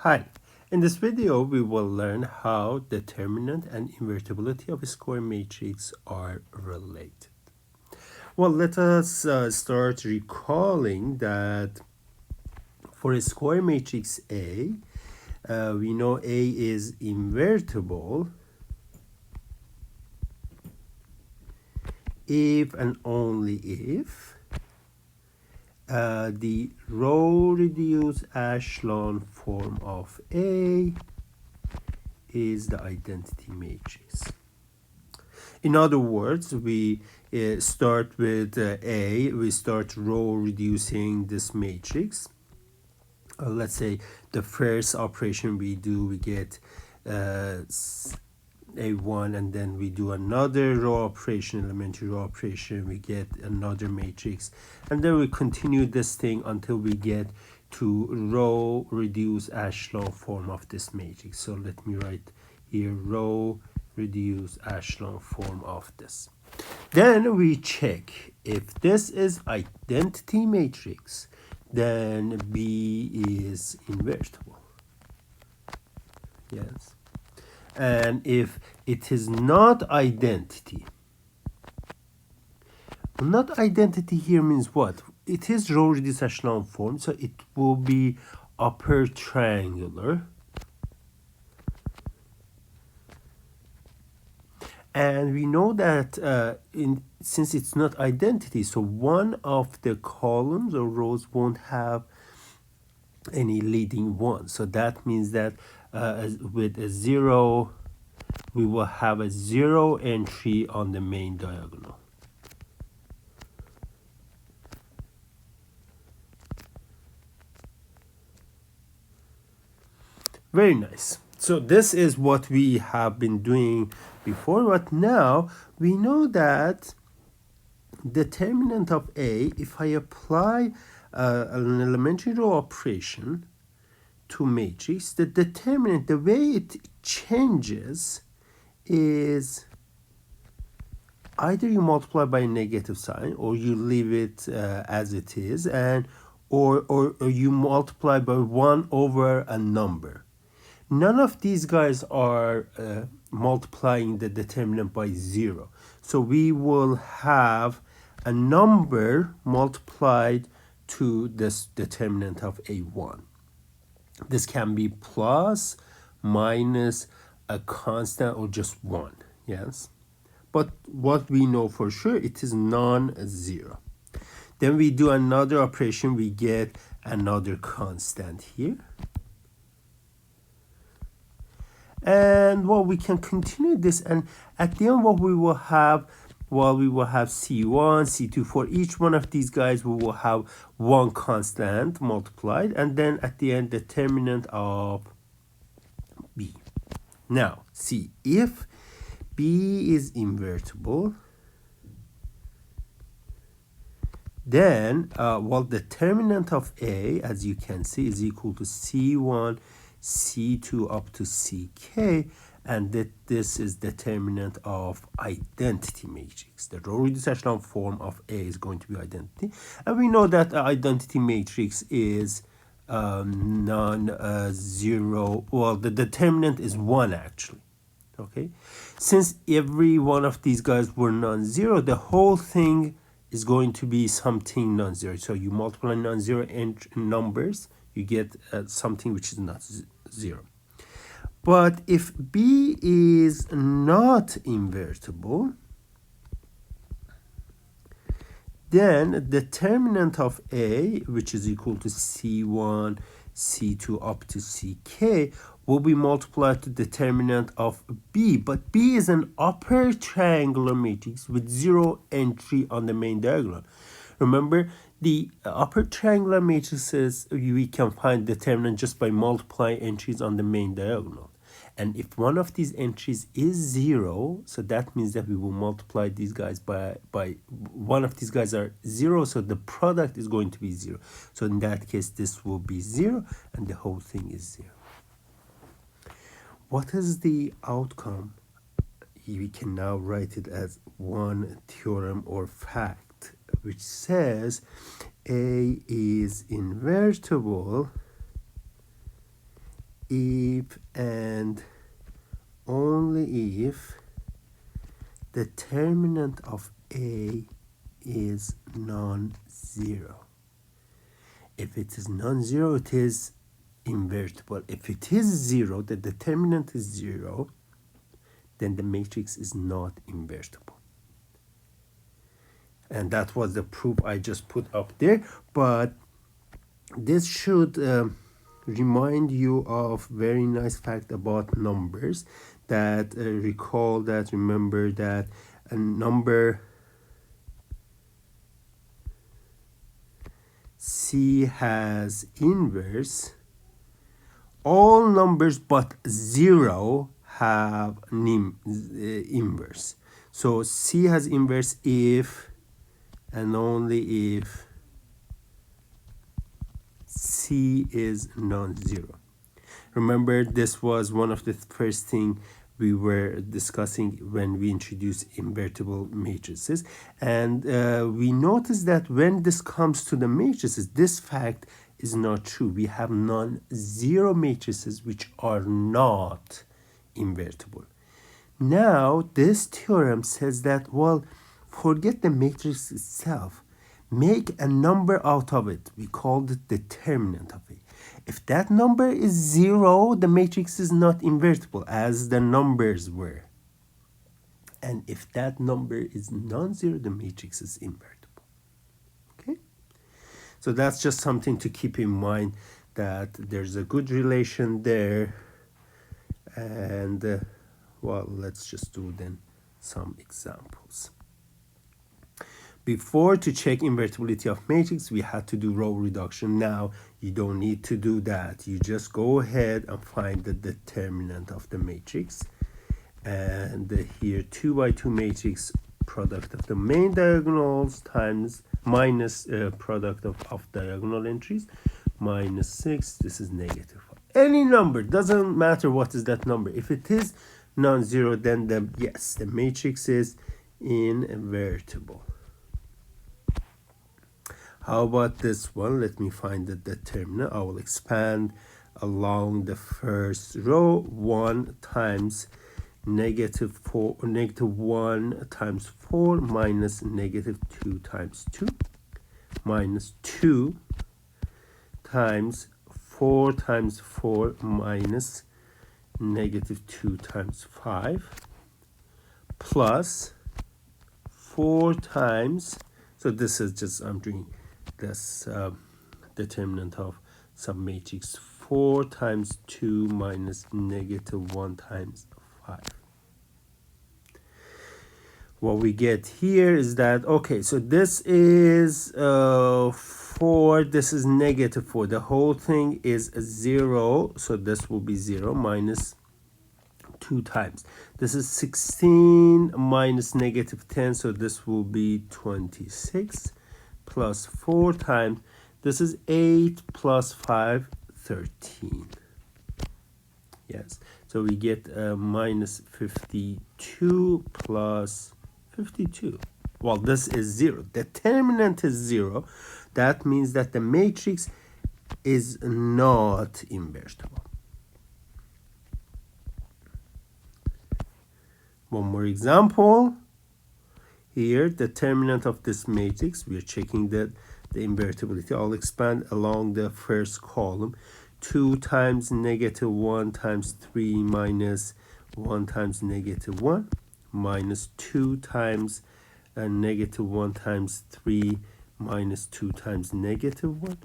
Hi, in this video we will learn how determinant and invertibility of a square matrix are related. Well, let us start recalling that for a square matrix A, we know A is invertible if and only if the row reduced echelon form of A is the identity matrix. In other words, we start with A, we start row reducing this matrix. Let's say the first operation we do, we get A1, and then we do another row operation, elementary row operation, we get another matrix, and then we continue this thing until we get to row reduced echelon form of this matrix. So let me write here row reduced echelon form of this. Then we check if this is identity matrix, then B is invertible. Yes. And if it is not identity, not identity here means what? It is row reduced echelon form, so it will be upper triangular. And we know that since it's not identity, so one of the columns or rows won't have any leading one. So that means that with a 0, we will have a 0 entry on the main diagonal. Very nice. So this is what we have been doing before, but now we know that determinant of A, if I apply an elementary row operation to matrix, the determinant, the way it changes is either you multiply by a negative sign or you leave it as it is, and or you multiply by 1 over a number. None of these guys are multiplying the determinant by 0. So we will have a number multiplied to this determinant of A1. This can be plus, minus, a constant, or just 1. Yes. But what we know for sure, it is non-zero. Then we do another operation, we get another constant here. And well, we can continue this, and at the end what we will have, well, we will have C1, C2. For each one of these guys we will have one constant multiplied, and then at the end determinant of B. Now see, if B is invertible, then well, determinant of A, as you can see, is equal to C1 C2 up to CK, and that this is determinant of identity matrix. The row reduced echelon form of A is going to be identity, and we know that identity matrix is non-zero. Well, the determinant is 1 actually. Okay, since every one of these guys were non-zero, the whole thing is going to be something non-zero. So you multiply non-zero numbers, you get something which is not 0. But if B is not invertible, then determinant of A, which is equal to C1, C2 up to CK, will be multiplied to determinant of B. But B is an upper triangular matrix with 0 entry on the main diagonal. Remember, the upper triangular matrices, we can find determinant just by multiplying entries on the main diagonal. And if one of these entries is 0, so that means that we will multiply these guys by one of these guys are 0, so the product is going to be 0. So in that case, this will be 0, and the whole thing is 0. What is the outcome? We can now write it as one theorem or fact, which says A is invertible if and only if determinant of A is non-zero. If it is non-zero, it is invertible. If it is zero, the determinant is zero, then the matrix is not invertible. And that was the proof I just put up there. But this should remind you of very nice fact about numbers, that remember that a number C has inverse. All numbers but 0 have inverse. So C has inverse if and only if C is non-zero. Remember, this was one of the first things we were discussing when we introduced invertible matrices. And we noticed that when this comes to the matrices, this fact is not true. We have non-zero matrices which are not invertible. Now, this theorem says that, well, forget the matrix itself. Make a number out of it. We call it determinant of it. If that number is 0, the matrix is not invertible, as the numbers were. And if that number is non-zero, the matrix is invertible. Okay? So that's just something to keep in mind, that there's a good relation there. And, well, let's just do then some examples. Before, to check invertibility of matrix, we had to do row reduction. Now, you don't need to do that. You just go ahead and find the determinant of the matrix. And here, 2 by 2 matrix, product of the main diagonals times minus product of diagonal entries, minus 6. This is negative 5. Any number, doesn't matter what is that number. If it is non-zero, then the matrix is invertible. How about this one? Let me find the determinant. I will expand along the first row. 1 times negative 1 times 4 minus negative 2 times 2 minus 2 times 4 times 4 minus negative 2 times 5 plus 4 times, so this is just, I'm doing this determinant of some matrix, 4 times 2 minus negative 1 times 5. What we get here is that, okay, so this is 4, this is negative 4. The whole thing is 0, so this will be 0 minus 2 times. This is 16 minus negative 10, so this will be 26 plus 4 times. This is 8 plus 5, 13. Yes, so we get minus 52 plus 52. Well, this is 0. Determinant is 0. That means that the matrix is not invertible. One more example. Here, determinant of this matrix, we are checking the invertibility. I'll expand along the first column. 2 times negative 1 times 3 minus 1 times negative 1 minus 2 times negative 1 times 3 minus 2 times negative 1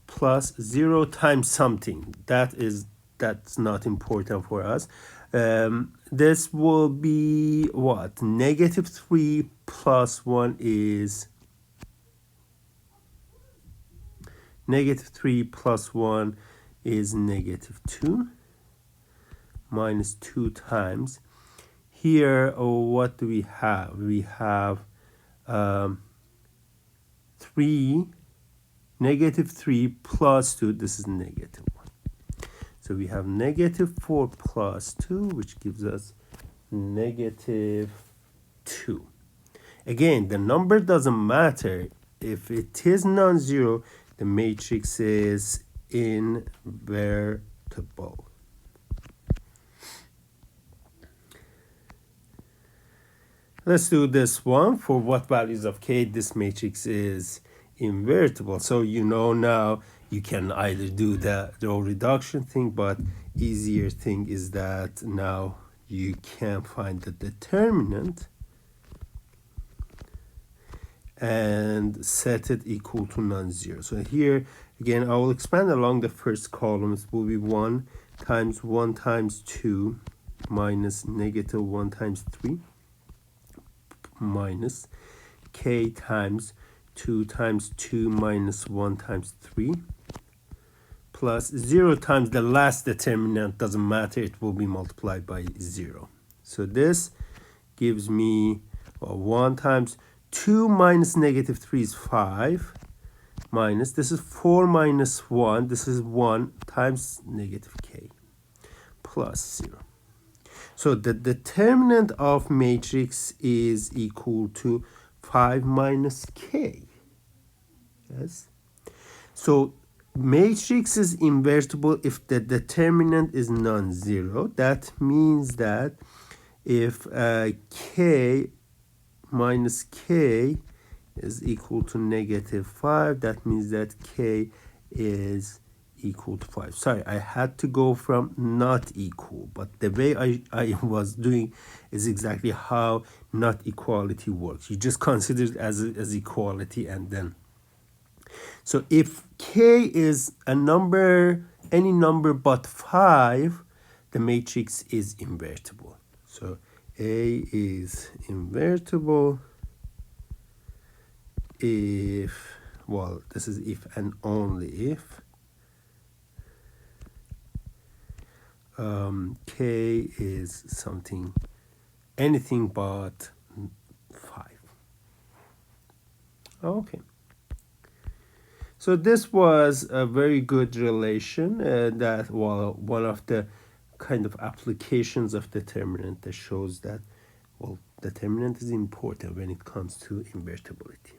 plus 0 times something. That's not important for us. This will be what? Negative 3 plus 1 is negative 3 plus 1 is negative 2 minus 2 times. Here, what do we have? We have 3, negative 3 plus 2. This is negative 1. So we have negative 4 plus 2, which gives us negative 2. Again, the number doesn't matter. If it is non-zero, the matrix is invertible. Let's do this one. For what values of k this matrix is invertible. So you know now you can either do the row reduction thing, but easier thing is that now you can find the determinant and set it equal to non-zero. So here again I will expand along the first column. It will be 1 times 1 times 2 minus negative 1 times 3 minus k times 2 times 2 minus 1 times 3 plus 0 times the last determinant, doesn't matter, it will be multiplied by 0. So this gives me 1 times 2 minus negative 3 is 5 minus, this is 4 minus 1, this is 1 times negative k plus 0. So the determinant of matrix is equal to 5 minus k. Yes. So matrix is invertible if the determinant is non-zero. That means that if k minus k is equal to negative 5, that means that k is equal to 5. Sorry, I had to go from not equal, but the way I was doing is exactly how not equality works. You just consider it as equality, and then so if k is a number, any number but 5, the matrix is invertible. So A is invertible if, well, this is if and only if k is something, anything but 5. Okay. So this was a very good relation that, well, one of the kind of applications of determinant that shows that, well, determinant is important when it comes to invertibility.